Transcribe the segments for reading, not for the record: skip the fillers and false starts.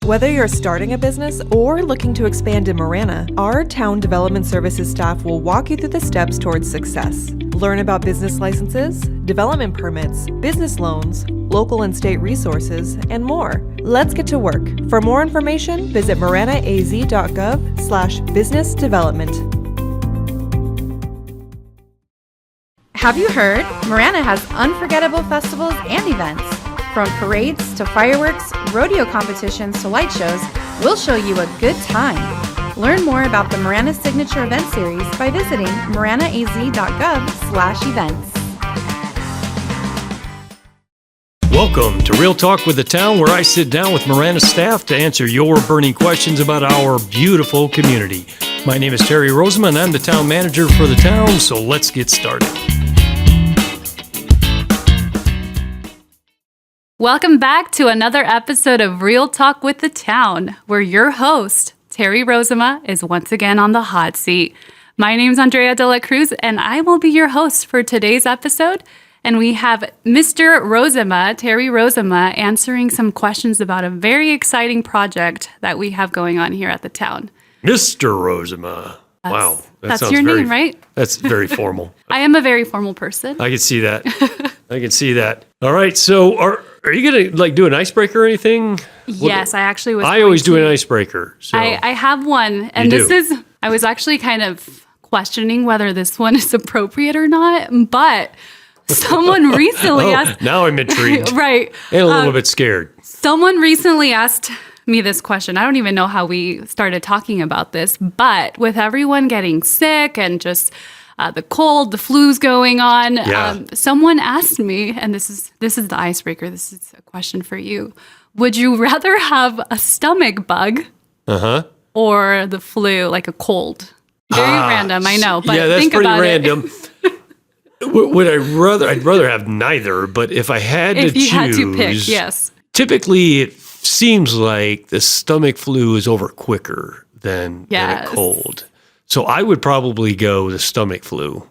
Whether you're starting a business or looking to expand in Marana, our Town Development Services staff will walk you through the steps towards success. Learn about business licenses, development permits, business loans, local and state resources, and more. Let's get to work. For more information, visit MaranaAZ.gov/business development. Have you heard? Marana has unforgettable festivals and events. From parades to fireworks, rodeo competitions to light shows, we'll show you a good time. Learn more about the Marana Signature Event Series by visiting MaranaAZ.gov/events. Welcome to Real Talk with the Town, where I sit down with Marana staff to answer your burning questions about our beautiful community. My name is Terry Rozema, and I'm the town manager for the town, so let's get started. Welcome back to another episode of Real Talk with the Town, where your host, Terry Rozema, is once again on the hot seat. My name's Andrea Cruz, and I will be your host for today's episode. And we have Mr. Rozema, Terry Rozema, answering some questions about a very exciting project that we have going on here at the town. Mr. Rozema. Wow. That's your name, right? That's very formal. I am a very formal person. I can see that. I can see that. All right. So are you going to do an icebreaker or anything? Yes, I actually was. I always do an icebreaker. So I have one. And I was actually kind of questioning whether this one is appropriate or not, but someone recently asked. Now I'm intrigued. Right. And a little bit scared. Someone recently asked me this question. I don't even know how we started talking about this, but with everyone getting sick and just the cold, the flu's going on, someone asked me, and this is the icebreaker. This is a question for you. Would you rather have a stomach bug or the flu, like a cold? Very random, I know, but yeah, that's think pretty about random. Would I'd rather have neither, but if I had to choose, had to pick, yes. Typically it seems like the stomach flu is over quicker than a cold. So I would probably go the stomach flu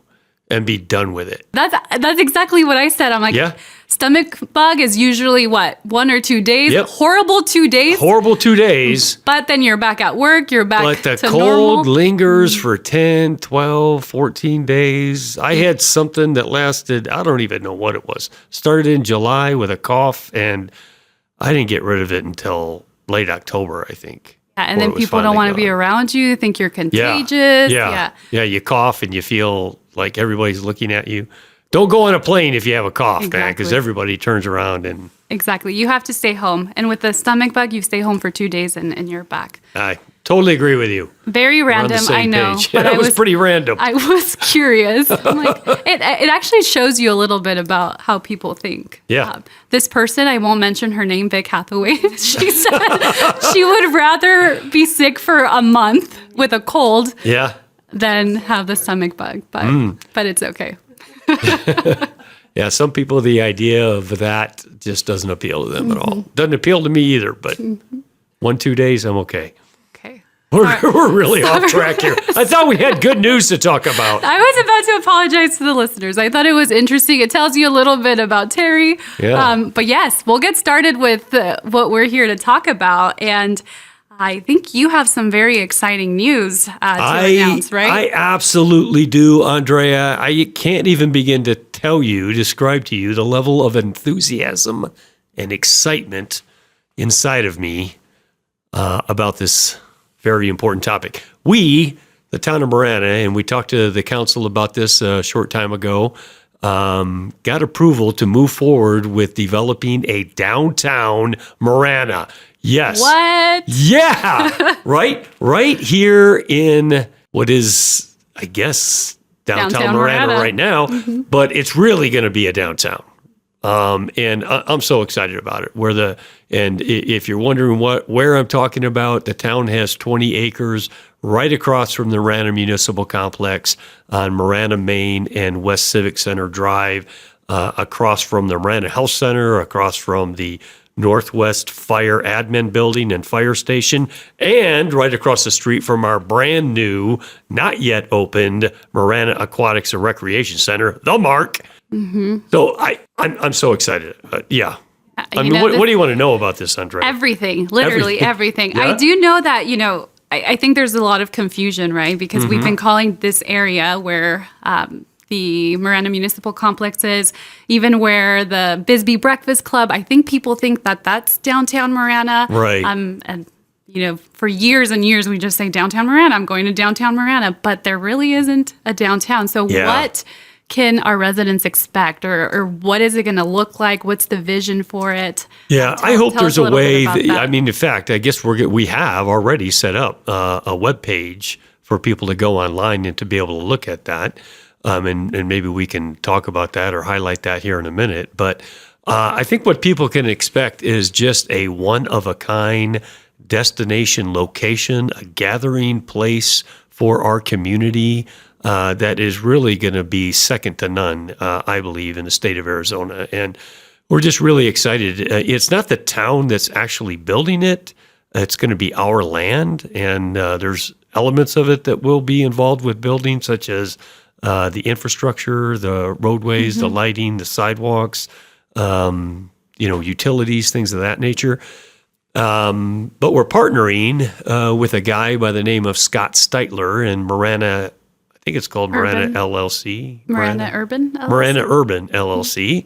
and be done with it. That's exactly what I said. I'm like, stomach bug is usually what, 1 or 2 days? Yep. Horrible 2 days. Horrible 2 days. But then you're back at work, you're back but the to cold normal. Lingers for 10, 12, 14 days. I had something that lasted, I don't even know what it was. Started in July with a cough, and I didn't get rid of it until late October, I think. Yeah, and then people don't want to be around you. They think you're contagious. Yeah, you cough and you feel like everybody's looking at you. Don't go on a plane if you have a cough, man, because everybody turns around and... Exactly. You have to stay home. And with the stomach bug, you stay home for 2 days and you're back. I totally agree with you. Very random, I know. But that was pretty random. I was curious. I'm like, it actually shows you a little bit about how people think. Yeah. This person, I won't mention her name, Vic Hathaway, she said she would rather be sick for a month with a cold than have the stomach bug. But it's okay. Yeah, some people, the idea of that just doesn't appeal to them at all. Doesn't appeal to me either, but 1-2 days, I'm okay. Okay. We're really off track here. I thought we had good news to talk about. I was about to apologize to the listeners. I thought it was interesting. It tells you a little bit about Terry. Yeah. But yes, we'll get started with what we're here to talk about. And I think you have some very exciting news to announce, right? I absolutely do, Andrea. I can't even begin to describe to you the level of enthusiasm and excitement inside of me about this very important topic. We, the town of Marana, and we talked to the council about this a short time ago, got approval to move forward with developing a downtown Marana. Yes. What? Yeah. Right here in what is, I guess, downtown Marana right now, but it's really going to be a downtown. And I'm so excited about it. And if you're wondering where I'm talking about, the town has 20 acres right across from the Marana Municipal Complex on Marana Main and West Civic Center Drive, across from the Marana Health Center, across from the Northwest Fire Admin Building and Fire Station, and right across the street from our brand new, not yet opened, Marana Aquatics and Recreation Center, the Mark. So I'm so excited. I mean, what do you want to know about this, Andrea? Everything, literally everything. Yeah? I do know that, I think there's a lot of confusion, right? Because we've been calling this area where the Marana Municipal Complex is, even where the Bisbee Breakfast Club, I think people think that that's downtown Marana. Right. And, for years and years, we just say downtown Marana, I'm going to downtown Marana, but there really isn't a downtown. So what can our residents expect, or what is it going to look like? What's the vision for it? Yeah, I hope there's a way. In fact, I guess we have already set up a web page for people to go online and to be able to look at that. And maybe we can talk about that or highlight that here in a minute. But I think what people can expect is just a one-of-a-kind destination location, a gathering place for our community that is really going to be second to none, I believe, in the state of Arizona. And we're just really excited. It's not the town that's actually building it. It's going to be our land, and there's elements of it that will be involved with building, such as the infrastructure, the roadways, the lighting, the sidewalks, utilities, things of that nature. But we're partnering with a guy by the name of Scott Steitler and Marana. I think it's called Marana LLC. Marana Urban LLC. Marana Urban LLC.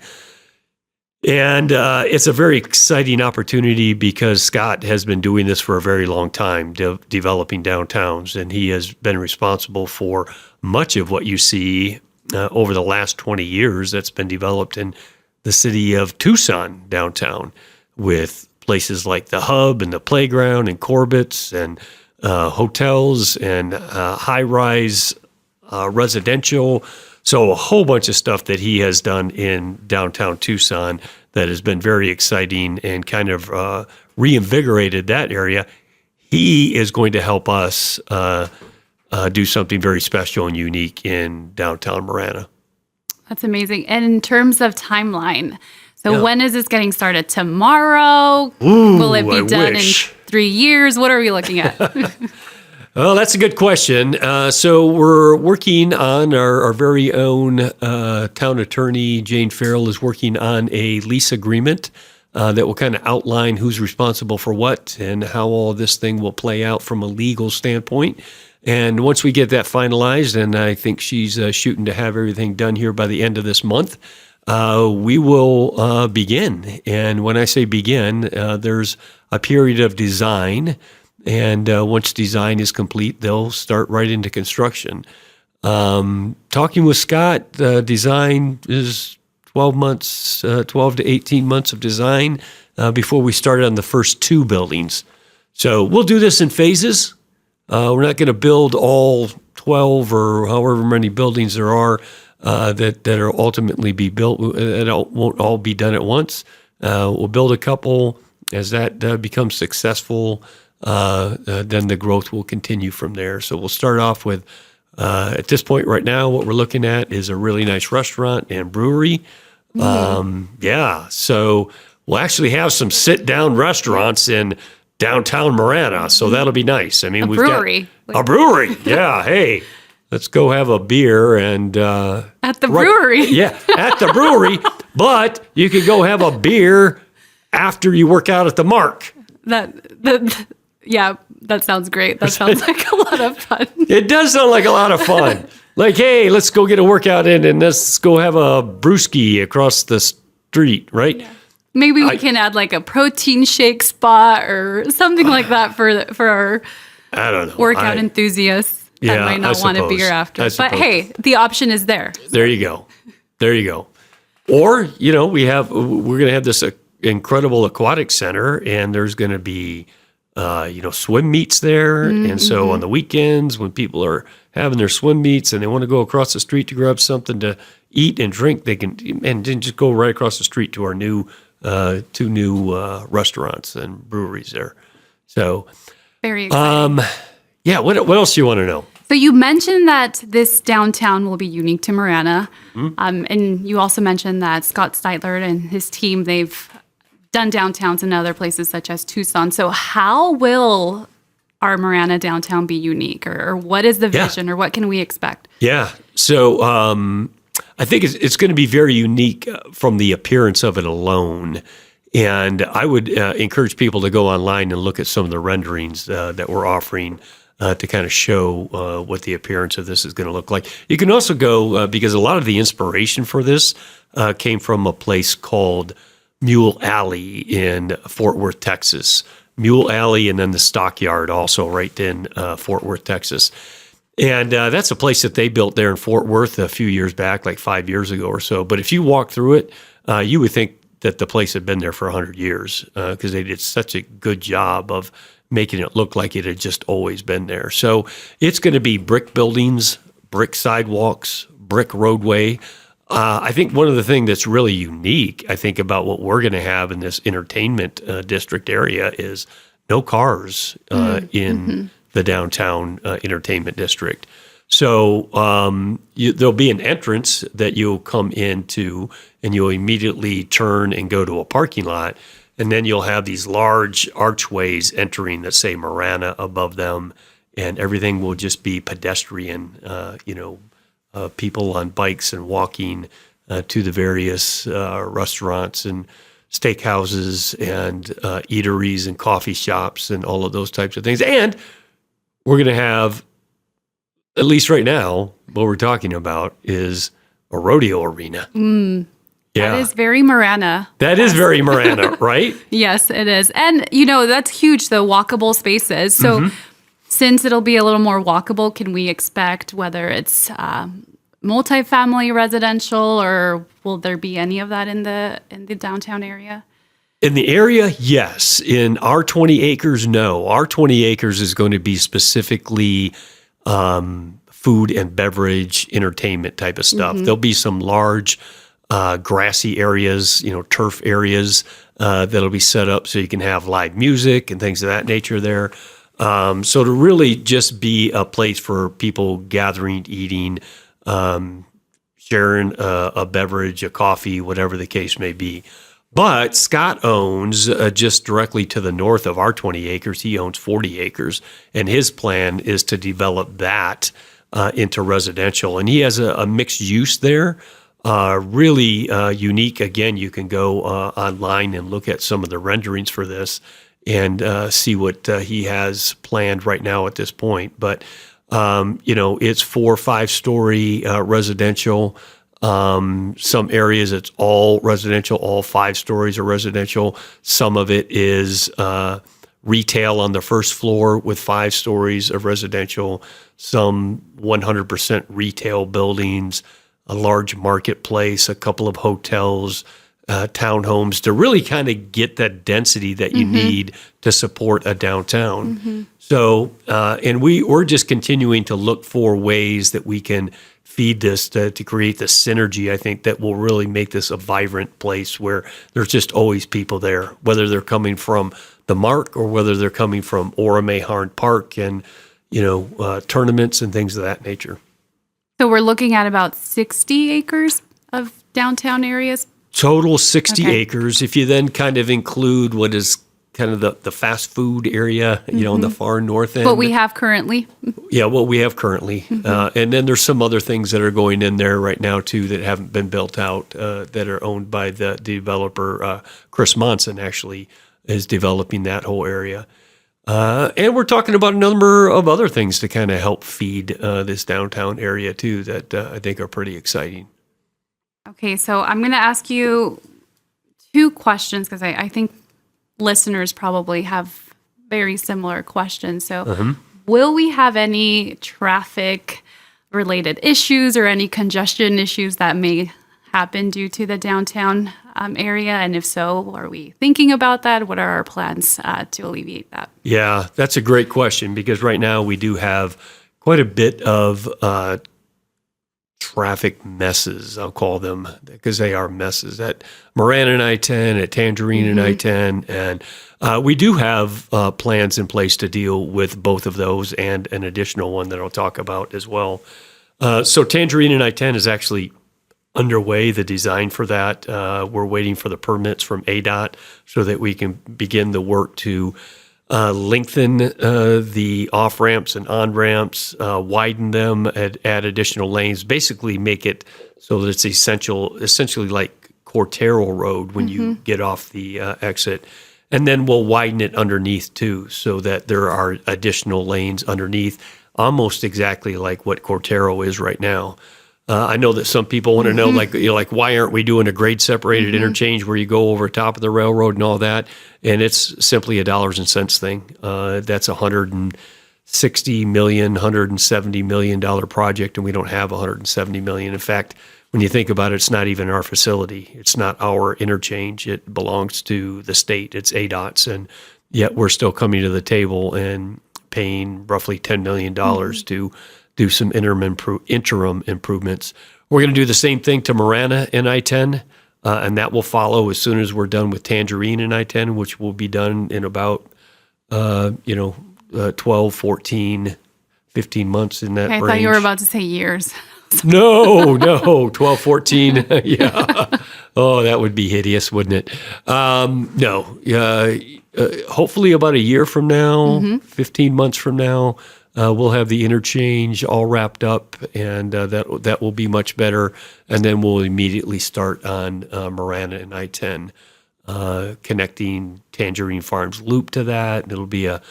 And it's a very exciting opportunity because Scott has been doing this for a very long time, developing downtowns, and he has been responsible for much of what you see over the last 20 years that's been developed in the city of Tucson downtown, with places like the Hub and the Playground and Corbett's and hotels and high-rise residential. So a whole bunch of stuff that he has done in downtown Tucson that has been very exciting and kind of reinvigorated that area. He is going to help us do something very special and unique in downtown Marana. That's amazing. And in terms of timeline, so when is this getting started? Tomorrow? Will it be done in 3 years? What are we looking at? Well, that's a good question. So we're working on our very own town attorney, Jane Farrell, is working on a lease agreement that will kind of outline who's responsible for what and how all this thing will play out from a legal standpoint. And once we get that finalized, and I think she's shooting to have everything done here by the end of this month, we will begin. And when I say begin, there's a period of design. And once design is complete, they'll start right into construction. Talking with Scott, design is 12 to 18 months of design before we start on the first 2 buildings. So we'll do this in phases. We're not going to build all 12 or however many buildings there are that are ultimately be built. It won't all be done at once. We'll build a couple. As that becomes successful, then the growth will continue from there. So we'll start off with, at this point right now, what we're looking at is a really nice restaurant and brewery. So we'll actually have some sit-down restaurants in downtown Marana, so that'll be nice. I mean, we've got a brewery. Yeah, hey, let's go have a beer and at the brewery. Yeah, at the brewery. But you could go have a beer after you work out at the Mark. That sounds great. That sounds like a lot of fun. It does sound like a lot of fun. Like, hey, let's go get a workout in and let's go have a brewski across the street, right? Yeah. Maybe we can add like a protein shake spot or something like that for our workout enthusiasts that might not want a beer after. But hey, the option is there. There you go. Or, we're going to have this incredible aquatic center, and there's going to be swim meets there. And so on the weekends when people are having their swim meets and they want to go across the street to grab something to eat and drink, they can, and then just go right across the street to our new 2 new restaurants and breweries there. So very exciting. What else do you want to know? So you mentioned that this downtown will be unique to Marana. And you also mentioned that Scott Steitler and his team, they've done downtowns in other places such as Tucson. So how will our Marana downtown be unique, or what is the vision, or what can we expect? Yeah. So I think it's going to be very unique from the appearance of it alone. And I would encourage people to go online and look at some of the renderings that we're offering to kind of show what the appearance of this is going to look like. You can also go, because a lot of the inspiration for this came from a place called Mule Alley in Fort Worth, Texas. Mule Alley and then the Stockyard also right in Fort Worth, Texas. And that's a place that they built there in Fort Worth a few years back, like 5 years ago or so. But if you walk through it, you would think that the place had been there for 100 years because they did such a good job of making it look like it had just always been there. So it's going to be brick buildings, brick sidewalks, brick roadway. I think one of the things that's really unique, I think, about what we're going to have in this entertainment district area is no cars in the downtown entertainment district. So there'll be an entrance that you'll come into, and you'll immediately turn and go to a parking lot. And then you'll have these large archways entering that say Marana above them, and everything will just be pedestrian, people on bikes and walking to the various restaurants and steakhouses and eateries and coffee shops and all of those types of things. And we're going to have, at least right now, what we're talking about is a rodeo arena. Yeah. That is very Marana. That is very Marana, right? Yes, it is. And, that's huge, the walkable spaces. So since it'll be a little more walkable, can we expect whether it's multifamily residential, or will there be any of that in the downtown area? In the area, yes. In our 20 acres, no. Our 20 acres is going to be specifically food and beverage, entertainment type of stuff. There'll be some large grassy areas, turf areas that'll be set up so you can have live music and things of that nature there. So to really just be a place for people gathering, eating, sharing a beverage, a coffee, whatever the case may be. But Scott owns just directly to the north of our 20 acres. He owns 40 acres, and his plan is to develop that into residential. And he has a mixed use there. Really unique. Again, you can go online and look at some of the renderings for this and see what he has planned right now at this point. But, it's 4 or 5 story residential. Some areas it's all residential, all 5 stories are residential. Some of it is retail on the first floor with 5 stories of residential, some 100% retail buildings, a large marketplace, a couple of hotels, townhomes to really kind of get that density that you need to support a downtown. So, and we're just continuing to look for ways that we can feed this to create the synergy, I think, that will really make this a vibrant place where there's just always people there, whether they're coming from the Mark or whether they're coming from Orame Harn Park and, tournaments and things of that nature. So we're looking at about 60 acres of downtown areas? Total 60 acres. If you then kind of include what is kind of the fast food area, in the far north end. What we have currently. Yeah, what we have currently. And then there's some other things that are going in there right now, too, that haven't been built out that are owned by the developer. Chris Monson actually is developing that whole area. And we're talking about a number of other things to kind of help feed this downtown area, too, that I think are pretty exciting. Okay, so I'm going to ask you 2 questions because I think listeners probably have very similar questions. So will we have any traffic-related issues or any congestion issues that may happen due to the downtown area? And if so, are we thinking about that? What are our plans to alleviate that? Yeah, that's a great question because right now we do have quite a bit of traffic messes, I'll call them, because they are messes at Marana and I-10, at Tangerine and I-10. And we do have plans in place to deal with both of those and an additional one that I'll talk about as well. So Tangerine and I-10 is actually underway, the design for that. We're waiting for the permits from ADOT so that we can begin the work to lengthen the off-ramps and on-ramps, widen them, add additional lanes, basically make it so that it's essentially like Cortero Road when you get off the exit. And then we'll widen it underneath too, so that there are additional lanes underneath, almost exactly like what Cortero is right now. I know that some people want to know, like why aren't we doing a grade separated interchange where you go over top of the railroad and all that? And it's simply a dollars and cents thing. That's $160 million, $170 million project, and we don't have $170 million. In fact, when you think about it, it's not even our facility. It's not our interchange. It belongs to the state. It's ADOT's, and yet we're still coming to the table and paying roughly $10 million to do some interim improvements. We're going to do the same thing to Marana and I-10, and that will follow as soon as we're done with Tangerine and I-10, which will be done in about 12, 14, 15 months in that range. I thought you were about to say years. No, 12, 14. Yeah. Oh, that would be hideous, wouldn't it? Hopefully about a year from now, 15 months from now, we'll have the interchange all wrapped up, and that will be much better. And then we'll immediately start on Marana and I-10, connecting Tangerine Farms Loop to that. And it'll be a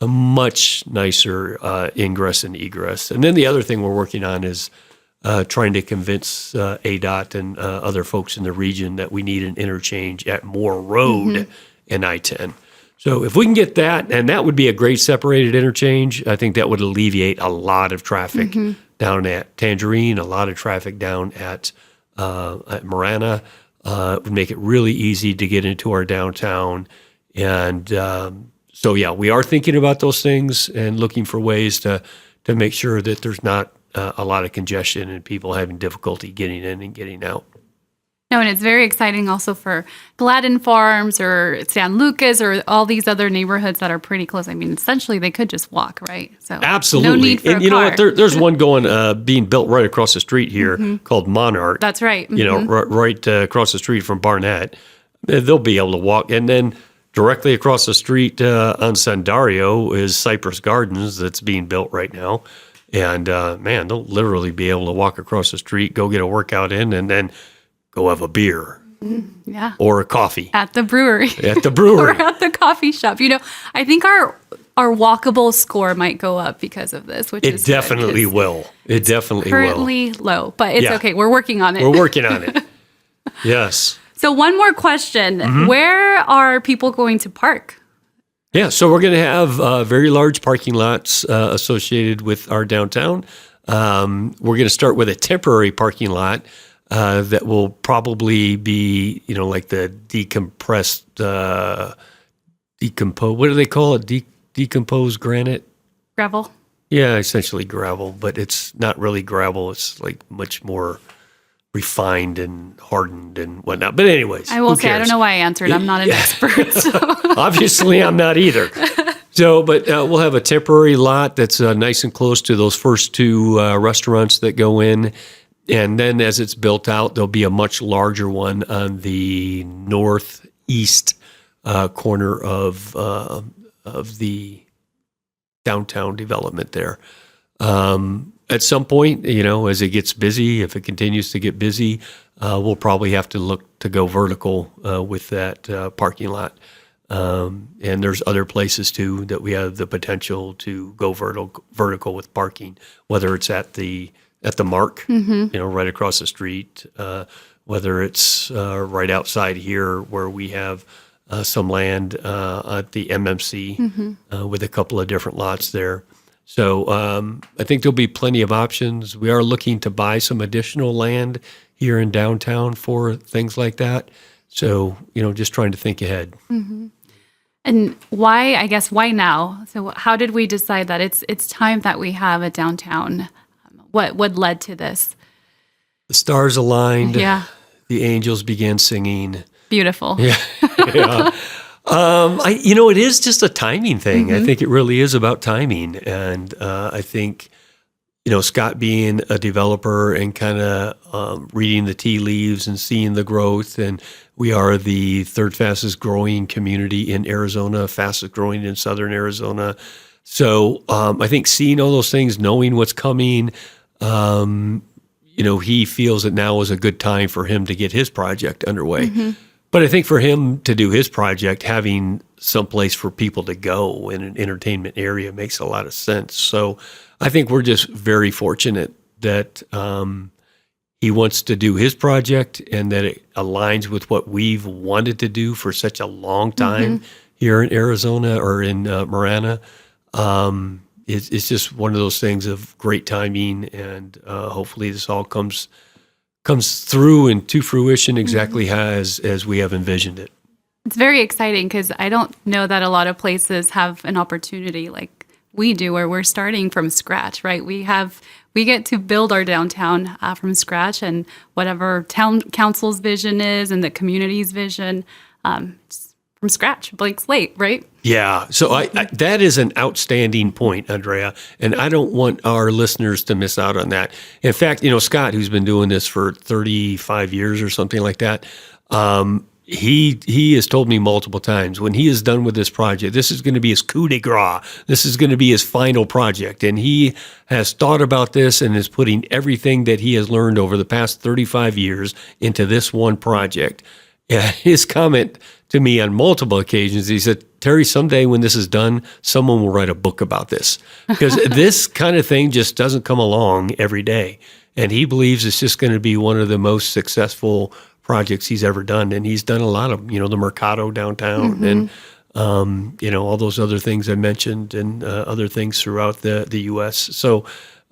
much nicer ingress and egress. And then the other thing we're working on is trying to convince ADOT and other folks in the region that we need an interchange at Moore Road in I-10. So if we can get that, and that would be a grade separated interchange, I think that would alleviate a lot of traffic down at Tangerine, a lot of traffic down at Marana. It would make it really easy to get into our downtown. And so, we are thinking about those things and looking for ways to make sure that there's not a lot of congestion and people having difficulty getting in and getting out. No, and it's very exciting also for Gladden Farms or San Lucas or all these other neighborhoods that are pretty close. I mean, essentially, they could just walk, right? So absolutely. No need for and a you car. know what? There's one going being built right across the street here called Monarch. That's right. Right across the street from Barnett. They'll be able to walk, and then directly across the street on Sandario is Cypress Gardens that's being built right now. And they'll literally be able to walk across the street, go get a workout in, and then go have a beer. Yeah. Or a coffee. At the brewery. At the brewery. Or at the coffee shop. I think our walkable score might go up because of this, which is It definitely will. It definitely will. Currently low, but it's okay. We're working on it. We're working on it. Yes. So one more question. Where are people going to park? Yeah, so we're going to have very large parking lots associated with our downtown. We're going to start with a temporary parking lot that will probably be, like the decomposed, what do they call it? Decomposed granite? Gravel? Yeah, essentially gravel, but it's not really gravel. It's like much more refined and hardened and whatnot. But anyways, I will say, I don't know why I answered. I'm not an expert. So. Obviously, I'm not either. So, but we'll have a temporary lot that's nice and close to those first two restaurants that go in. And then as it's built out, there'll be a much larger one on the northeast corner of the downtown development there. At some point, as it gets busy, if it continues to get busy, we'll probably have to look to go vertical with that parking lot. And there's other places too that we have the potential to go vertical with parking, whether it's at the Mark, right across the street, whether it's right outside here where we have some land at the MMC with a couple of different lots there. So I think there'll be plenty of options. We are looking to buy some additional land here in downtown for things like that. So, just trying to think ahead. And why now? So how did we decide that it's time that we have a downtown? What led to this? The stars aligned. Yeah. The angels began singing. Beautiful. Yeah. It is just a timing thing. I think it really is about timing. And I think, Scott being a developer and kind of reading the tea leaves and seeing the growth, and we are the third fastest growing community in Arizona, fastest growing in southern Arizona. So I think seeing all those things, knowing what's coming, he feels that now is a good time for him to get his project underway. But I think for him to do his project, having someplace for people to go in an entertainment area makes a lot of sense. So I think we're just very fortunate that he wants to do his project and that it aligns with what we've wanted to do for such a long time here in Arizona or in Marana. It's just one of those things of great timing, and hopefully this all comes through and to fruition exactly as we have envisioned it. It's very exciting because I don't know that a lot of places have an opportunity like we do, where we're starting from scratch, right? We get to build our downtown from scratch, and whatever town council's vision is and the community's vision, from scratch, blank slate, right? Yeah. So I that is an outstanding point, Andrea, and I don't want our listeners to miss out on that. In fact, Scott, who's been doing this for 35 years or something like that, he has told me multiple times when he is done with this project, this is going to be his coup de grace. This is going to be his final project. And he has thought about this and is putting everything that he has learned over the past 35 years into this one project. His comment to me on multiple occasions, he said, Terry, someday when this is done, someone will write a book about this. Because this kind of thing just doesn't come along every day. And he believes it's just going to be one of the most successful projects he's ever done. And he's done a lot of, the Mercado downtown and, all those other things I mentioned and other things throughout the U.S. So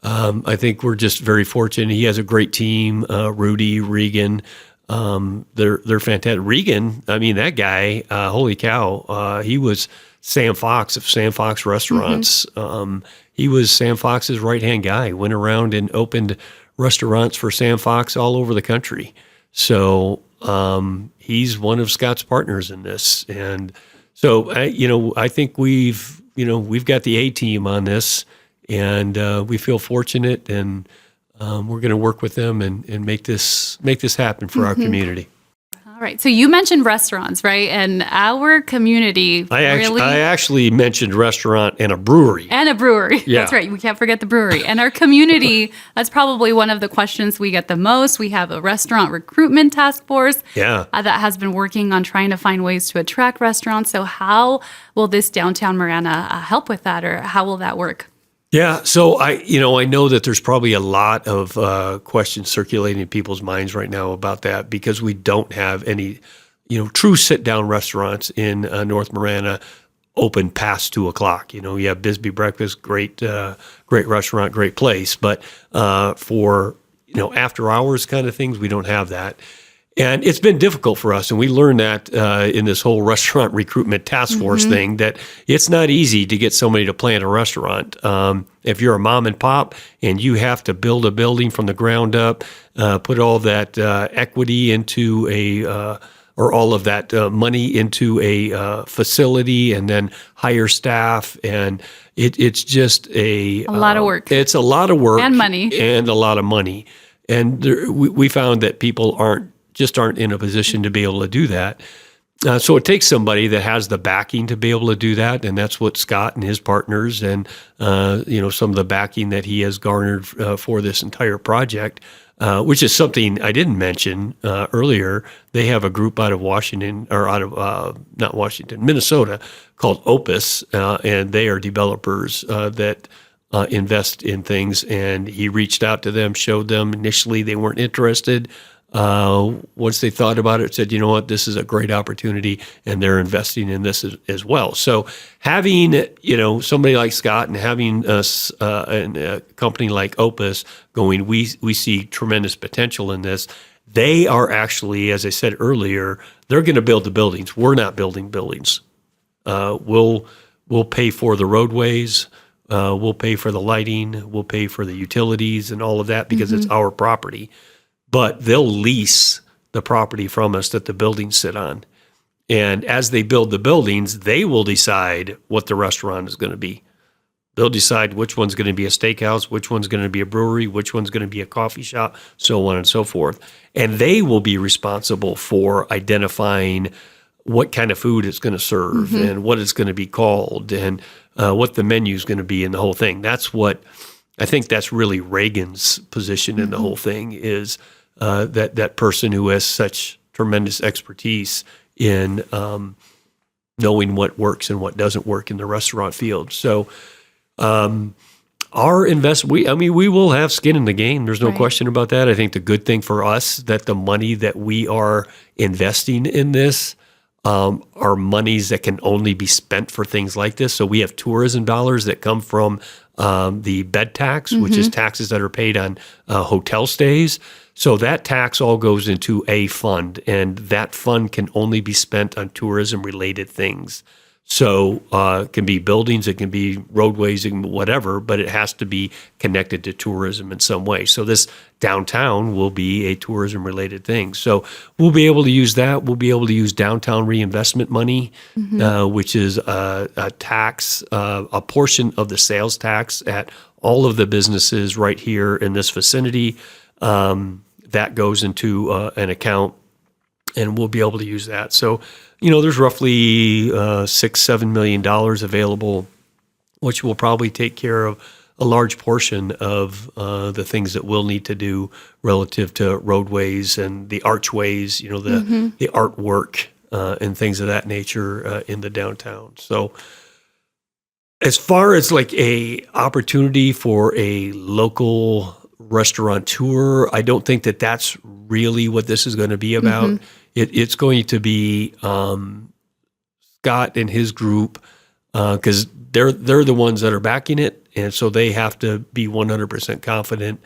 I think we're just very fortunate. He has a great team, Rudy, Regan. They're fantastic. Regan, I mean, that guy, holy cow, he was Sam Fox of Sam Fox Restaurants. He was Sam Fox's right-hand guy, went around and opened restaurants for Sam Fox all over the country. So he's one of Scott's partners in this. And so, I think we've got the A-team on this, and we feel fortunate, and we're going to work with them and make this happen for our community. All right. So you mentioned restaurants, right? And our community I actually mentioned restaurant and a brewery. And a brewery. Yeah. That's right. We can't forget the brewery. And our community, that's probably one of the questions we get the most. We have a restaurant recruitment task force that has been working on trying to find ways to attract restaurants. So how will this Downtown Marana help with that, or how will that work? Yeah, so I know that there's probably a lot of questions circulating in people's minds right now about that, because we don't have any, true sit-down restaurants in North Marana open past 2:00. You have Bisbee Breakfast, great restaurant, great place, but for after hours kind of things, we don't have that. And it's been difficult for us, and we learned that in this whole restaurant recruitment task force thing, that it's not easy to get somebody to plant a restaurant. If you're a mom and pop and you have to build a building from the ground up, put all that equity into or all of that money into a facility, and then hire staff, and it's just a lot of work. It's a lot of work and money, and a lot of money. And we found that people aren't in a position to be able to do that. So it takes somebody that has the backing to be able to do that, and that's what Scott and his partners and some of the backing that he has garnered for this entire project, which is something I didn't mention earlier. They have a group out of Minnesota called Opus, and they are developers that invest in things. And he reached out to them, showed them. Initially, they weren't interested. Once they thought about it, said, you know what, this is a great opportunity, and they're investing in this as well. So having, somebody like Scott and having a company like Opus going, we see tremendous potential in this. They are actually, as I said earlier, they're going to build the buildings. We're not building buildings. We'll pay for the roadways. We'll pay for the lighting. We'll pay for the utilities and all of that, because it's our property. But they'll lease the property from us that the buildings sit on. And as they build the buildings, they will decide what the restaurant is going to be. They'll decide which one's going to be a steakhouse, which one's going to be a brewery, which one's going to be a coffee shop, so on and so forth. And they will be responsible for identifying what kind of food it's going to serve and what it's going to be called and what the menu is going to be and the whole thing. That's what I think that's really Reagan's position in the whole thing is that person who has such tremendous expertise in knowing what works and what doesn't work in the restaurant field. So our we will have skin in the game. There's no question about that. I think the good thing for us that the money that we are investing in this are monies that can only be spent for things like this. So we have tourism dollars that come from the bed tax, which is taxes that are paid on hotel stays. So that tax all goes into a fund, and that fund can only be spent on tourism-related things. So it can be buildings, it can be roadways, and whatever, but it has to be connected to tourism in some way. So this downtown will be a tourism-related thing. So we'll be able to use that. We'll be able to use downtown reinvestment money, which is a tax, a portion of the sales tax at all of the businesses right here in this vicinity. That goes into an account, and we'll be able to use that. So, there's roughly $6-7 million available, which will probably take care of a large portion of the things that we'll need to do relative to roadways and the archways, the artwork and things of that nature in the downtown. So as far as like a opportunity for a local restaurateur, I don't think that that's really what this is going to be about. It's going to be Scott and his group because they're the ones that are backing it, and so they have to be 100% confident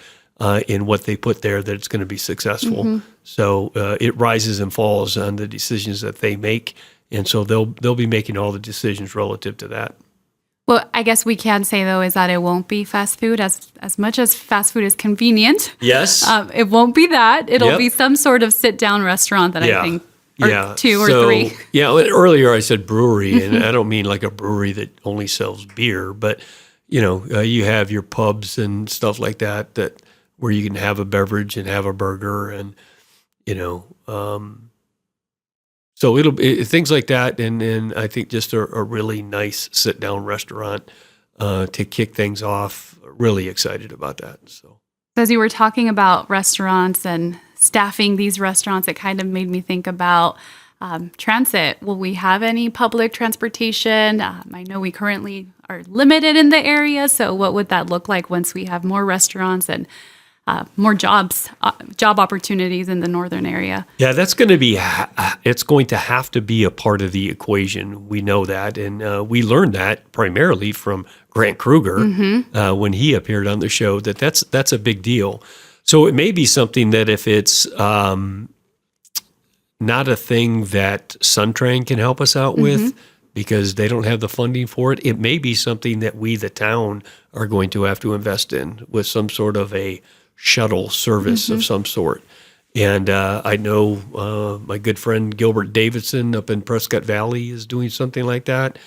in what they put there that it's going to be successful. So it rises and falls on the decisions that they make, and so they'll be making all the decisions relative to that. Well, I guess we can say, though, is that it won't be fast food as much as fast food is convenient. Yes. It won't be that. It'll be some sort of sit-down restaurant that I think, or two or three. Yeah, earlier I said brewery, and I don't mean like a brewery that only sells beer, but, you have your pubs and stuff like that where you can have a beverage and have a burger and, so it'll be things like that, and I think just a really nice sit-down restaurant to kick things off. Really excited about that. So as you were talking about restaurants and staffing these restaurants, it kind of made me think about transit. Will we have any public transportation? I know we currently are limited in the area, so what would that look like once we have more restaurants and more job opportunities in the northern area? Yeah, that's going to be, it's going to have to be a part of the equation. We know that. And we learned that primarily from Grant Kruger when he appeared on the show, that's a big deal. So it may be something that if it's not a thing that SunTrain can help us out with, because they don't have the funding for it, it may be something that we, the town, are going to have to invest in with some sort of a shuttle service of some sort. And I know my good friend Gilbert Davidson up in Prescott Valley is doing something like that.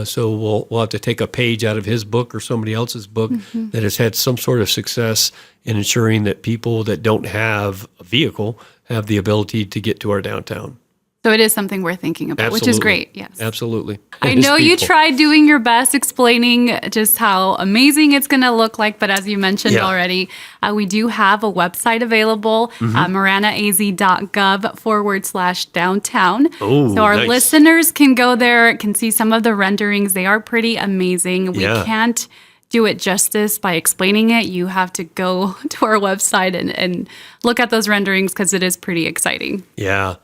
So we'll have to take a page out of his book or somebody else's book that has had some sort of success in ensuring that people that don't have a vehicle have the ability to get to our downtown. So it is something we're thinking about, which is great. Yes, absolutely. I know you tried doing your best explaining just how amazing it's going to look like, but as you mentioned already, we do have a website available, MaranaAZ.gov/downtown. So our listeners can go there, can see some of the renderings. They are pretty amazing. We can't do it justice by explaining it. You have to go to our website and look at those renderings because it is pretty exciting. Yeah.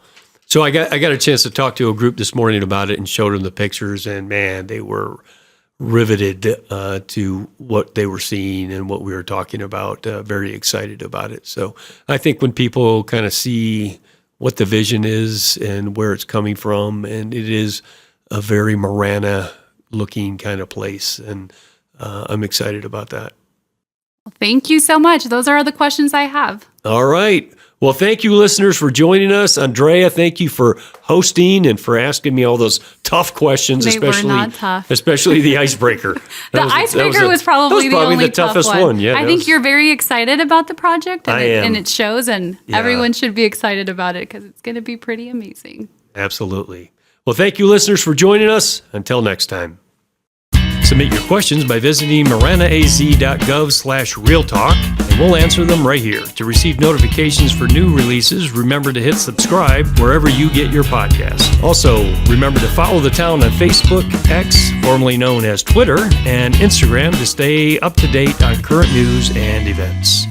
So I got a chance to talk to a group this morning about it and showed them the pictures, and man, they were riveted to what they were seeing and what we were talking about. Very excited about it. So I think when people kind of see what the vision is and where it's coming from, and it is a very Marana-looking kind of place, and I'm excited about that. Well, thank you so much. Those are all the questions I have. All right. Well, thank you, listeners, for joining us. Andrea, thank you for hosting and for asking me all those tough questions, They were not tough. Especially the icebreaker. The icebreaker was probably the only toughest tough one. Yeah, I think you're very excited about the project, and it shows, and everyone should be excited about it because it's going to be pretty amazing. Absolutely. Well, thank you, listeners, for joining us. Until next time. Submit your questions by visiting MaranaAZ.gov/realtalk, and we'll answer them right here. To receive notifications for new releases, remember to hit subscribe wherever you get your podcasts. Also, remember to follow the town on Facebook, X, formerly known as Twitter, and Instagram to stay up to date on current news and events.